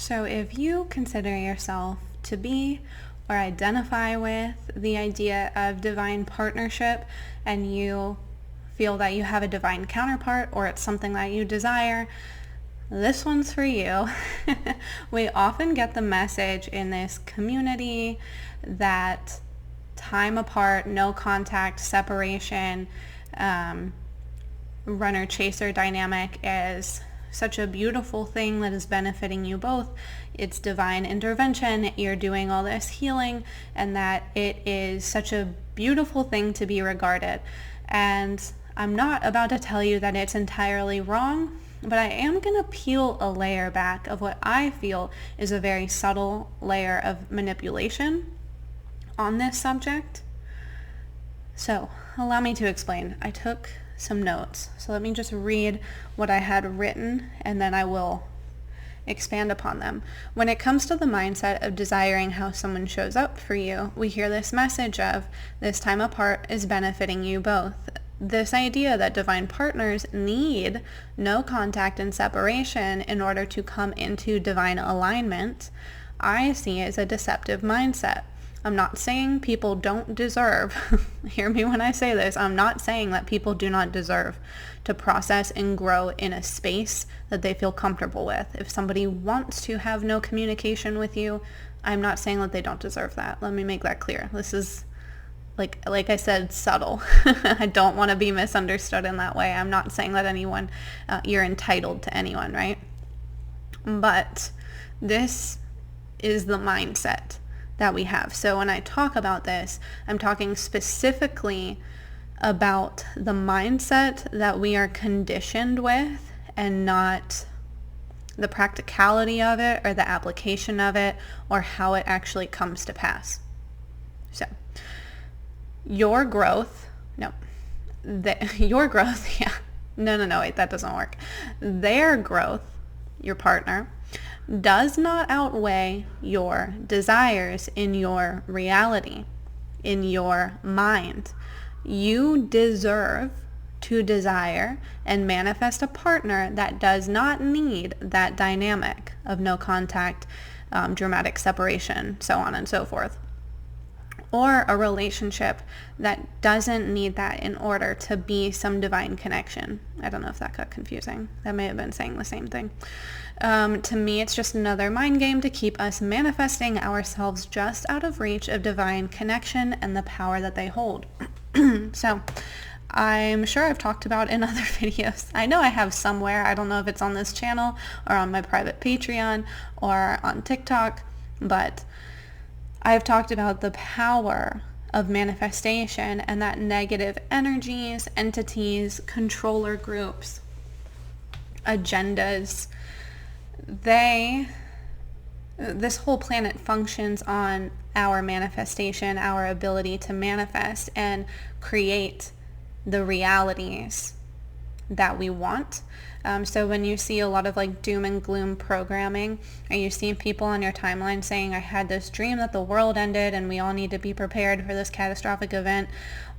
So if you consider yourself to be or identify with the idea of divine partnership, and you feel that you have a divine counterpart or it's something that you desire, this one's for you. We often get the message in this community that time apart, no contact, separation, runner-chaser dynamic is such a beautiful thing that is benefiting you both. It's divine intervention. You're doing all this healing, and that it is such a beautiful thing to be regarded. And I'm not about to tell you that it's entirely wrong, but I am going to peel a layer back of what I feel is a very subtle layer of manipulation on this subject. So allow me to explain. I took some notes. So let me just read what I had written, and then I will expand upon them. When it comes to the mindset of desiring how someone shows up for you, we hear this message of this time apart is benefiting you both. This idea that divine partners need no contact and separation in order to come into divine alignment, I see as a deceptive mindset. I'm not saying people don't deserve, hear me when I say this, I'm not saying that people do not deserve to process and grow in a space that they feel comfortable with. If somebody wants to have no communication with you, I'm not saying that they don't deserve that. Let me make that clear. This is, like I said, subtle. I don't want to be misunderstood in that way. I'm not saying that anyone, you're entitled to anyone, right? But this is the mindset that we have. So when I talk about this, I'm talking specifically about the mindset that we are conditioned with, and not the practicality of it or the application of it or how it actually comes to pass. So your growth, wait, that doesn't work. Their growth, your partner, does not outweigh your desires in your reality, in your mind. You deserve to desire and manifest a partner that does not need that dynamic of no contact, dramatic separation, so on and so forth. Or a relationship that doesn't need that in order to be some divine connection. I don't know if that got confusing. That may have been saying the same thing. To me, it's just another mind game to keep us manifesting ourselves just out of reach of divine connection and the power that they hold. So I'm sure I've talked about in other videos. I know I have somewhere. I don't know if it's on this channel or on my private Patreon or on TikTok, but I've talked about the power of manifestation and that negative energies, entities, controller groups, agendas, this whole planet functions on our manifestation, our ability to manifest and create the realities that we want. So when you see a lot of like doom and gloom programming, and you see people on your timeline saying, I had this dream that the world ended and we all need to be prepared for this catastrophic event,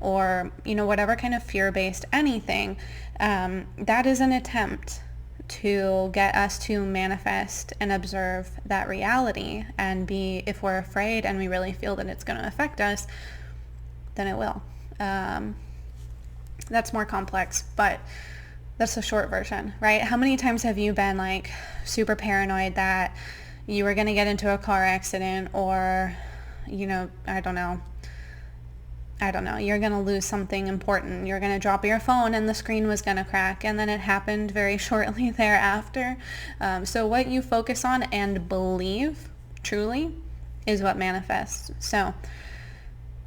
or, whatever kind of fear-based anything, that is an attempt to get us to manifest and observe that reality and be, if we're afraid and we really feel that it's going to affect us, then it will. That's more complex, but that's the short version, right? How many times have you been like super paranoid that you were going to get into a car accident, or, I don't know, you're going to lose something important. You're going to drop your phone and the screen was going to crack, and then it happened very shortly thereafter. So what you focus on and believe truly is what manifests. So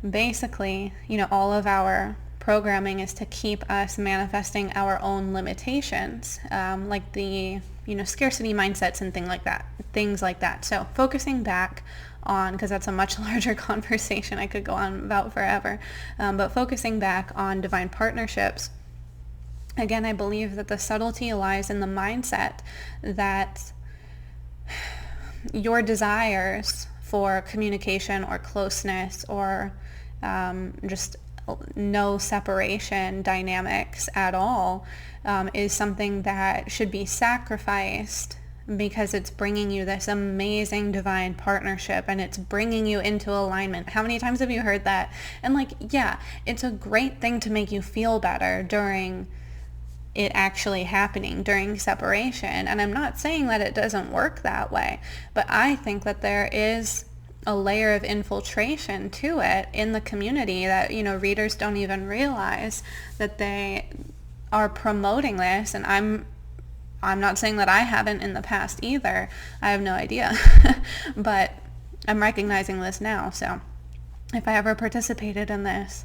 basically, all of our programming is to keep us manifesting our own limitations, like the, scarcity mindsets and things like that. So focusing back on, because that's a much larger conversation I could go on about forever, but focusing back on divine partnerships, again, I believe that the subtlety lies in the mindset that your desires for communication or closeness or just no separation dynamics at all is something that should be sacrificed because it's bringing you this amazing divine partnership and it's bringing you into alignment. How many times have you heard that? And like, yeah, it's a great thing to make you feel better during it actually happening, during separation. And I'm not saying that it doesn't work that way, but I think that there is a layer of infiltration to it in the community that, readers don't even realize that they are promoting this. And I'm not saying that I haven't in the past either. I have no idea. But I'm recognizing this now. So if I ever participated in this,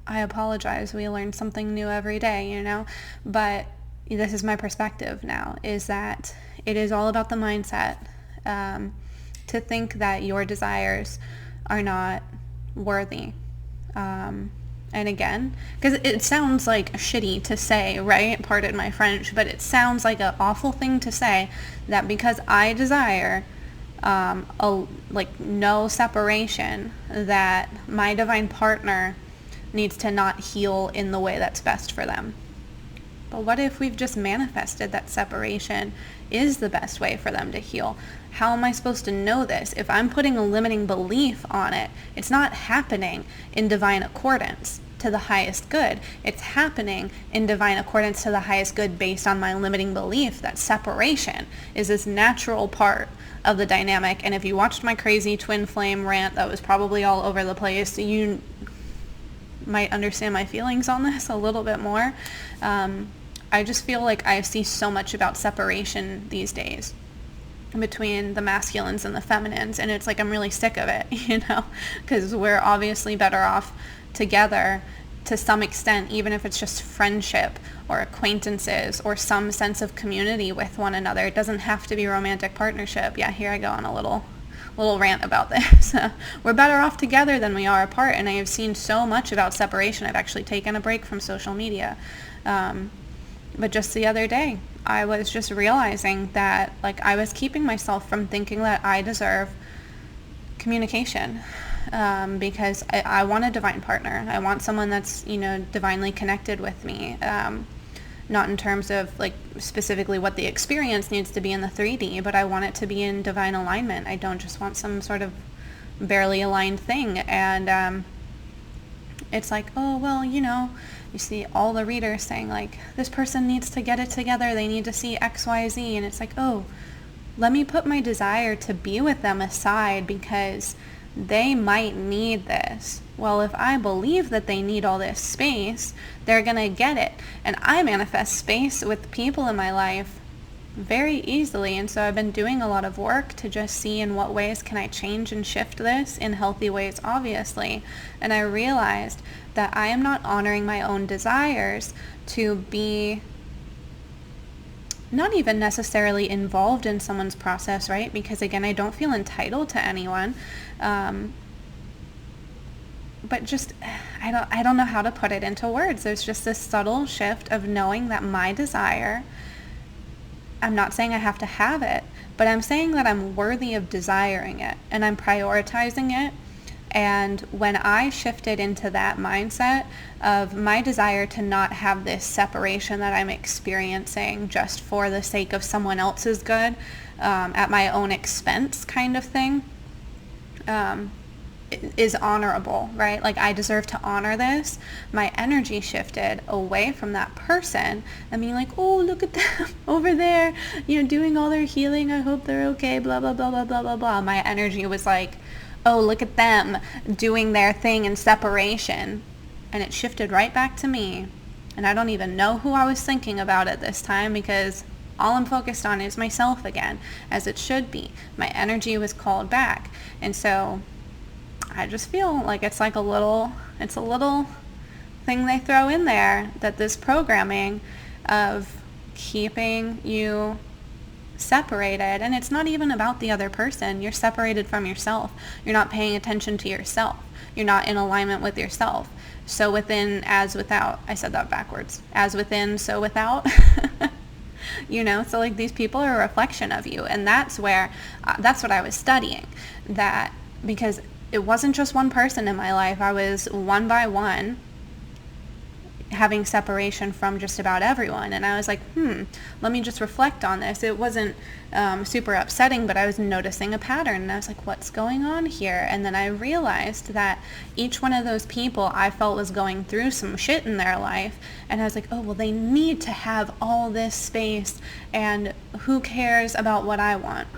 I apologize. We learn something new every day, But this is my perspective now, is that it is all about the mindset. To think that your desires are not worthy. And again, because it sounds like no to say, right? Pardon my French, but it sounds like an awful thing to say that because I desire no separation, that my divine partner needs to not heal in the way that's best for them. But what if we've just manifested that separation is the best way for them to heal? How am I supposed to know this? If I'm putting a limiting belief on it, it's not happening in divine accordance to the highest good. It's happening in divine accordance to the highest good based on my limiting belief that separation is this natural part of the dynamic. And if you watched my crazy twin flame rant that was probably all over the place, you might understand my feelings on this a little bit more. I just feel like I see so much about separation these days between the masculines and the feminines, and it's like I'm really sick of it, because we're obviously better off together to some extent, even if it's just friendship or acquaintances or some sense of community with one another. It doesn't have to be romantic partnership. Yeah, here I go on a little rant about this. We're better off together than we are apart, and I have seen so much about separation. I've actually taken a break from social media. But just the other day, I was just realizing that I was keeping myself from thinking that I deserve communication, because I want a divine partner. I want someone that's, divinely connected with me. Not in terms of specifically what the experience needs to be in the 3D, but I want it to be in divine alignment. I don't just want some sort of barely aligned thing. And it's like, oh, well, you see all the readers saying this person needs to get it together. They need to see X, Y, Z. And it's like, oh, let me put my desire to be with them aside because they might need this. Well, if I believe that they need all this space, they're going to get it. And I manifest space with people in my life very easily. And so I've been doing a lot of work to just see in what ways can I change and shift this in healthy ways, obviously. And I realized that I am not honoring my own desires to be not even necessarily involved in someone's process, right? Because again, I don't feel entitled to anyone. But just, I don't know how to put it into words. There's just this subtle shift of knowing that my desire, I'm not saying I have to have it, but I'm saying that I'm worthy of desiring it and I'm prioritizing it. And when I shifted into that mindset of my desire to not have this separation that I'm experiencing just for the sake of someone else's good, at my own expense kind of thing, is honorable, right? I deserve to honor this. My energy shifted away from that person and being like, oh, look at them over there, doing all their healing. I hope they're okay, blah, blah, blah, blah, blah, blah, blah. My energy was like, oh, look at them doing their thing in separation. And it shifted right back to me. And I don't even know who I was thinking about at this time because all I'm focused on is myself again, as it should be. My energy was called back. And so I just feel like it's a little thing they throw in there, that this programming of keeping you separated, and it's not even about the other person. You're separated from yourself. You're not paying attention to yourself. You're not in alignment with yourself. So within, as without. I said that backwards. As within, so without. So these people are a reflection of you. And that's where, that's what I was studying. That because it wasn't just one person in my life. I was one by one having separation from just about everyone. And I was like, let me just reflect on this. It wasn't super upsetting, but I was noticing a pattern, and I was like, what's going on here? And then I realized that each one of those people I felt was going through some shit in their life, and I was like, oh, well, they need to have all this space, and who cares about what I want?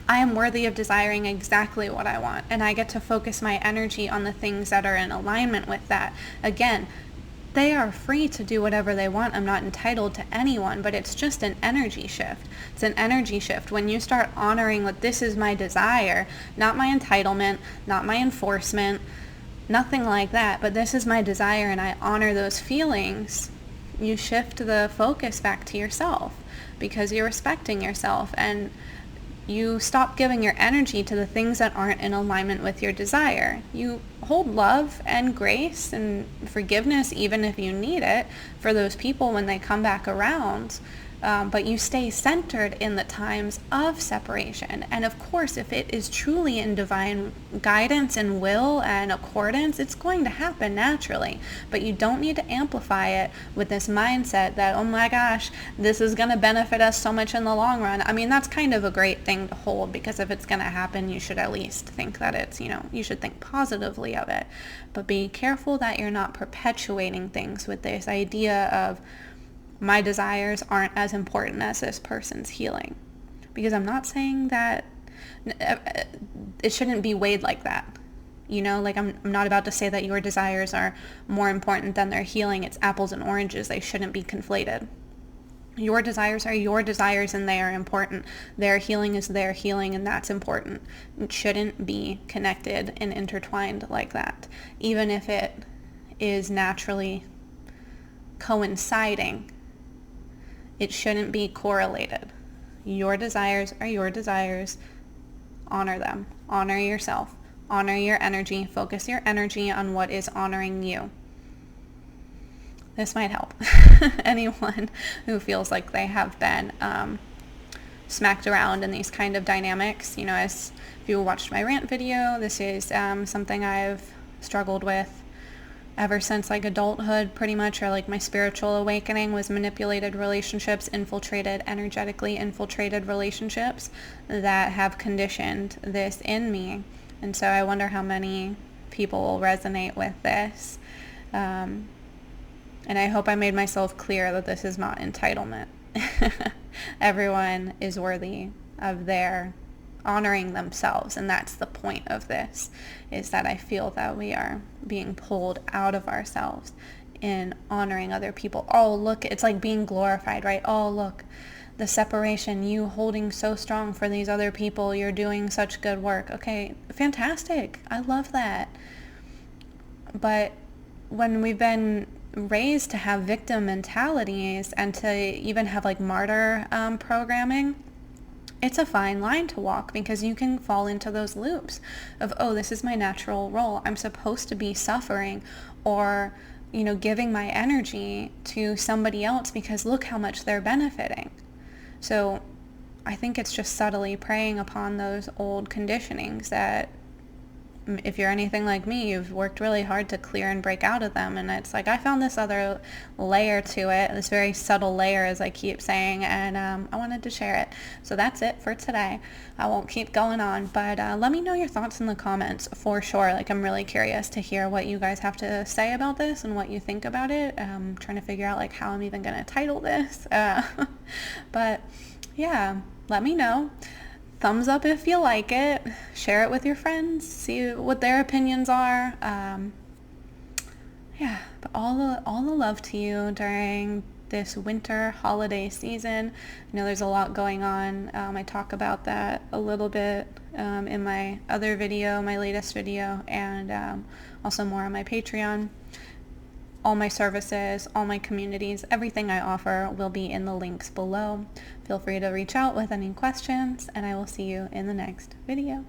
I am worthy of desiring exactly what I want, and I get to focus my energy on the things that are in alignment with that. Again, they are free to do whatever they want. I'm not entitled to anyone, but it's just an energy shift. It's an energy shift. When you start honoring what this is my desire, not my entitlement, not my enforcement, nothing like that, but this is my desire, and I honor those feelings, you shift the focus back to yourself because you're respecting yourself, and you stop giving your energy to the things that aren't in alignment with your desire. You hold love and grace and forgiveness, even if you need it, for those people when they come back around. But you stay centered in the times of separation. And of course, if it is truly in divine guidance and will and accordance, it's going to happen naturally. But you don't need to amplify it with this mindset that, oh my gosh, this is going to benefit us so much in the long run. I mean, that's kind of a great thing to hold, because if it's going to happen, you should at least think that it's, you should think positively of it. But be careful that you're not perpetuating things with this idea of, my desires aren't as important as this person's healing. Because I'm not saying that it shouldn't be weighed like that. Like I'm not about to say that your desires are more important than their healing. It's apples and oranges. They shouldn't be conflated. Your desires are your desires, and they are important. Their healing is their healing, and that's important. It shouldn't be connected and intertwined like that, even if it is naturally coinciding. It shouldn't be correlated. Your desires are your desires. Honor them. Honor yourself. Honor your energy. Focus your energy on what is honoring you. This might help anyone who feels like they have been smacked around in these kind of dynamics. As if you watched my rant video, this is something I've struggled with ever since adulthood, pretty much, or my spiritual awakening was manipulated relationships, energetically infiltrated relationships that have conditioned this in me. And so I wonder how many people will resonate with this. And I hope I made myself clear that this is not entitlement. Everyone is worthy of their honoring themselves, and that's the point of this, is that I feel that we are being pulled out of ourselves in honoring other people. Oh, look, it's like being glorified, right? Oh, look, the separation, you holding so strong for these other people, you're doing such good work. Okay, fantastic. I love that. But when we've been raised to have victim mentalities and to even have martyr programming, it's a fine line to walk, because you can fall into those loops of, oh, this is my natural role. I'm supposed to be suffering or, giving my energy to somebody else because look how much they're benefiting. So I think it's just subtly preying upon those old conditionings that, if you're anything like me, you've worked really hard to clear and break out of them. And it's I found this other layer to it, this very subtle layer, as I keep saying, and I wanted to share it. So that's it for today. I won't keep going on, but let me know your thoughts in the comments for sure. I'm really curious to hear what you guys have to say about this and what you think about it. I'm trying to figure out how I'm even going to title this. But yeah, let me know. Thumbs up if you like it. Share it with your friends. See what their opinions are. Yeah, but all the love to you during this winter holiday season. I know there's a lot going on. I talk about that a little bit in my other video, my latest video, and also more on my Patreon. All my services, all my communities, everything I offer will be in the links below. Feel free to reach out with any questions, and I will see you in the next video.